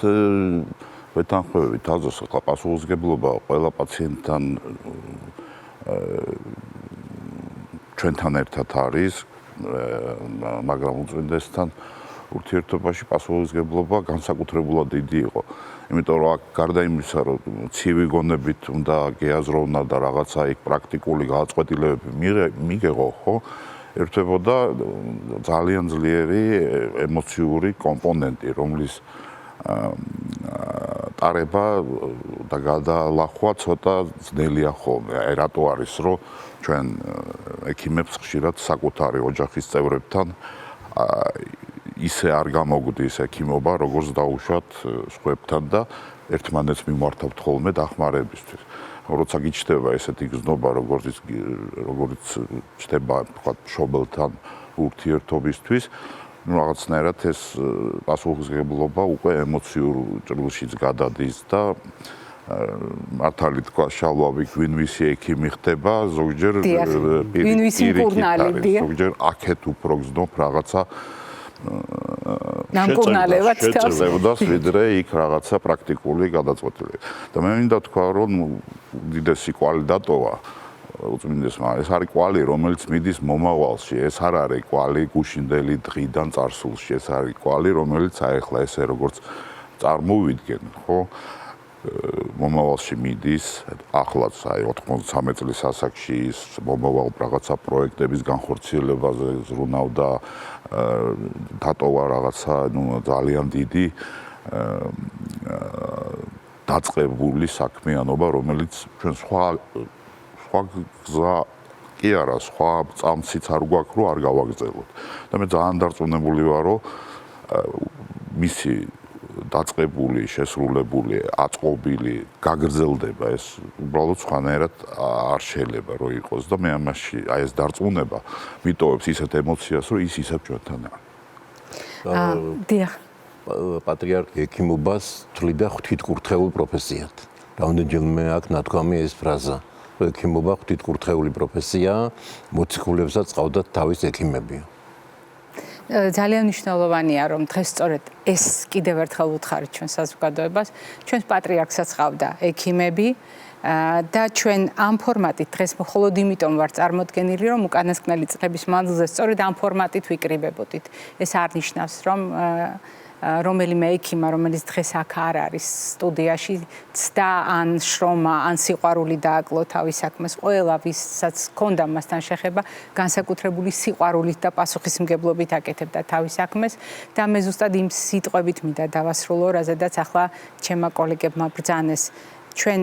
ვეთანხმები თაზოს, ახლა პასუხისმგებლობა ყველა პაციენტთან ჩვენთან ერთად არის, მაგრამ უწმინდესთან ურთიერთობაში პასუხისმგებლობა განსაკუთრებულად დიდი იყო. იმიტომ რომ აქ გარდა იმისა, რომ ცივი გონებით უნდა გეაზროვნა და რაღაცა იქ პრაქტიკული გადაწყვეტილებები მიგეღო, ხო? ერთვებოდა ძალიან ძლიერი ემოციური კომპონენტი, რომლის ტარება და გადალახვა ცოტა ძნელია ხოლმე. რატო არის, რომ ჩვენ ექიმებს ხშირად საკუთარი ოჯახის წევრებთან ისე არ გამოგვდის ექიმობა, როგორც დაუშვათ სხვებთან და ერთმანეთს მიმართავთ ხოლმე დახმარებისთვის. როცა გიჩნდება ესეთი გზნობა, როგორც ჩნდება თქვათ მშობელთან ურთიერთობისთვის, რაღაცნაირად ეს პასუხისმგებლობა უკვე ემოციურ ჭრილშიც გადადის და მართალი თქვა შალვავი გვინვისი ექიმი ხდება, ზოგჯერ ზოგჯერ აქეთ უფრო გზნობ რაღაცა ნამკურნალევად შეწევდას, ვიდრე იქ რაღაცა პრაქტიკული გადაწყვეტილება. და მე მინდა თქვა, რომ უდიდესი კვალი დატოვა უწმინდესმა. ეს არის კვალი, რომელიც მიდის მომავალში. ეს არ არის კვალი გუშინდელი დღიდან წარსულში. ეს არის კვალი, რომელიც აეხლა ესე როგორც წარმოვიდგენ, ხო? მომავალში მიდის, ახლაც აი 93 წლის ასაკში ის მომავალ რაღაცა პროექტების განხორციელებაზე ზრუნავდა, დატოვა რაღაცა, ძალიან დიდი დაწყებული საქმიანობა, რომელიც ჩვენ სხვა გზა კი არა, სხვა წამსიც არ გვაქვს, რომ არ გავაგრძელოთ. და მე ძალიან დარწმუნებული ვარ, რომ მისი დაწყებული, შესრულებული, აწყობილი გაგრძელდება, ეს უბრალოდ სხვანაირად არ შეიძლება რომ იყოს და მე ამაში აი ეს დარწმუნება მიტოვებს ისეთ ემოციას, რომ ის ისევ ჩვენთან არის. დიახ. პატრიარქი ექიმობას თვლიდა ღვთითკურთხეულ პროფესიად. რამდენჯერმე აქვს ნათქვამი ეს ფრაზა. ექიმობა ღვთითკურთხეული პროფესიაა, მოციქულებსაც ყავდათ თავის ექიმები. ძალიან მნიშვნელოვანია, რომ დღეს სწორედ ეს კიდევ ერთხელ ვუთხარით ჩვენ საზოგადოებას, ჩვენს პატრიარქსაც ყავდა ექიმები და ჩვენ ამ ფორმატით დღეს მხოლოდ იმიტომ ვარ წარმოდგენილი, რომ უკანასკნელი წლების მანძილზე სწორედ ამ ფორმატით ვიკრიბებოდით. ეს არ ნიშნავს, რომ რომელიმე ექიმა, რომელიც დღეს აქ არ არის სტუდიაში, ცდა ან შრომა, ან სიყვარული დააკლო თავის საქმეს. ყველა, ვისაც ჰქონდა მასთან შეხება, განსაკუთრებული სიყვარულით და პასუხისმგებლობით აკეთებდა თავის საქმეს და მე ზუსტად იმ სიტყვებით მინდა დავასრულო, რაზედაც ახლა ჩემმა კოლეგებმა ბრძანეს, ჩვენ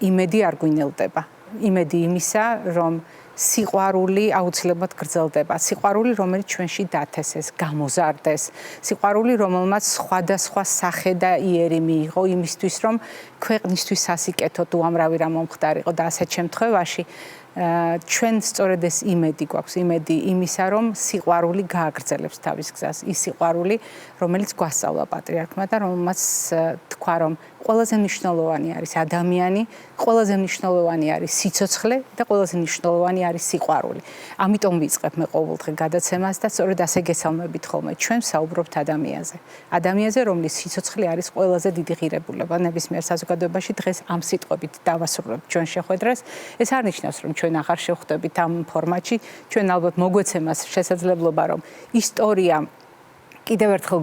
იმედი არ გვინელდება. იმედი იმისა, რომ სიყვარული აუცილებლად გრძელდება. სიყვარული, რომელიც ჩვენში დათესეს, გამოზარდეს. სიყვარული, რომელმაც სხვადასხვა სახე და იერი მიიღო იმისთვის, რომ ქვეყნისთვის სასიკეთოდ უამრავი რამ მომხდარიყო და ასეთ შემთხვევაში ჩვენ სწორედ ეს იმედი გვაქვს, იმედი იმისა, რომ სიყვარული გააგრძელებს თავის გზას. ის სიყვარული, რომელიც გვასწავლა პატრიარქმა და რომელმაც თქვა, რომ ყველაზე მნიშვნელოვანი არის ადამიანი, ყველაზე მნიშვნელოვანი არის სიცოცხლე და ყველაზე მნიშვნელოვანი არის სიყვარული. ამიტომ ვიწყებ მე ყოველდღე გადაცემას და სწორედ ასე გესალმებით ხოლმე. ჩვენ საუბრობთ ადამიანზე. ადამიანზე, რომლის სიცოცხლე არის ყველაზე დიდი ღირებულება ნებისმიერ საზოგადოებაში. დღეს ამ სიტყვებით დავასრულებთ ჩვენ შეხვედრას. ეს არ ნიშნავს, რომ ჩვენ აღარ შევხვდებით ამ ფორმატში. ჩვენ ალბათ მოგვეცემას შესაძლებლობა, რომ ისტორია კიდევ ერთხელ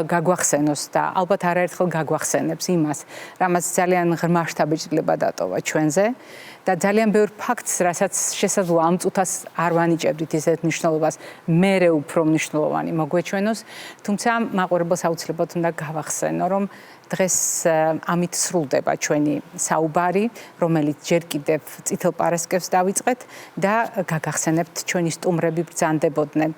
გაგვახსენოს და ალბათ არაერთხელ გაგვახსენებს იმას, რამაც ძალიან ღრმა შთაბეჭდილება დატოვა ჩვენზე და ძალიან ბევრ ფაქტს, რასაც შესაძლოა ამ წუთას არ ვანიჭებდით ისეთ მნიშვნელობას, მერე უფრო მნიშვნელოვანი მოგვეჩვენოს, თუმცა მაყურებელს აუცილებლად უნდა გავახსენო, რომ დღეს ამით სრულდება ჩვენი საუბარი, რომელიც ჯერ კიდევ წითელ პარასკევს დავიწყეთ და გაგახსენებთ ჩვენი სტუმრები ბრძანდებოდნენ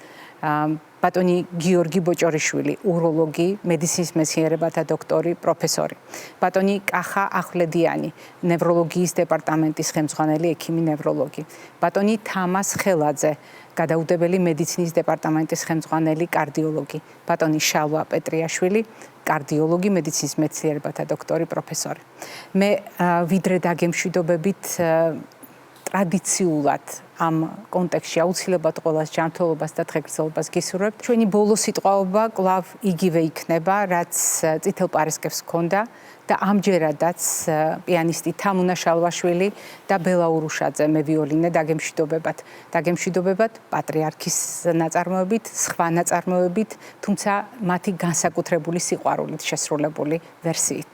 ბატონი გიორგი ბოჭორიშვილი, უროლოგი, მედიცინის მეცნიერებათა დოქტორი, პროფესორი. ბატონი კახა ახვლედიანი, ნევროლოგიის დეპარტამენტის ხელმძღვანელი ექიმი ნევროლოგი. ბატონი თამას ხელაძე, გადაუდებელი მედიცინის დეპარტამენტის ხელმძღვანელი კარდიოლოგი. ბატონი შალვა პეტრიაშვილი, კარდიოლოგი, მედიცინის მეცნიერებათა დოქტორი, პროფესორი. მე ვიდრე დაგემშვიდობებით ტრადიციულად ამ კონტექსტში აუცილებლად ყოველას ჯანმრთელობას და დღეგრძელობას გისურვებთ. ჩვენი ბოლო სიტყვაობა კვლავ იგივე იქნება, რაც წითელ პარისკევს ჰქონდა და ამჯერადაც პიანისტი თამუნა შალვაშვილი და ბელა ურუშაძე მევიოლინე დაგემშვიდობებათ პატრიარქის ნაწარმოებით, სხვა ნაწარმოებით, თუმცა მათი განსაკუთრებული სიყვარულით შესრულებული ვერსიით.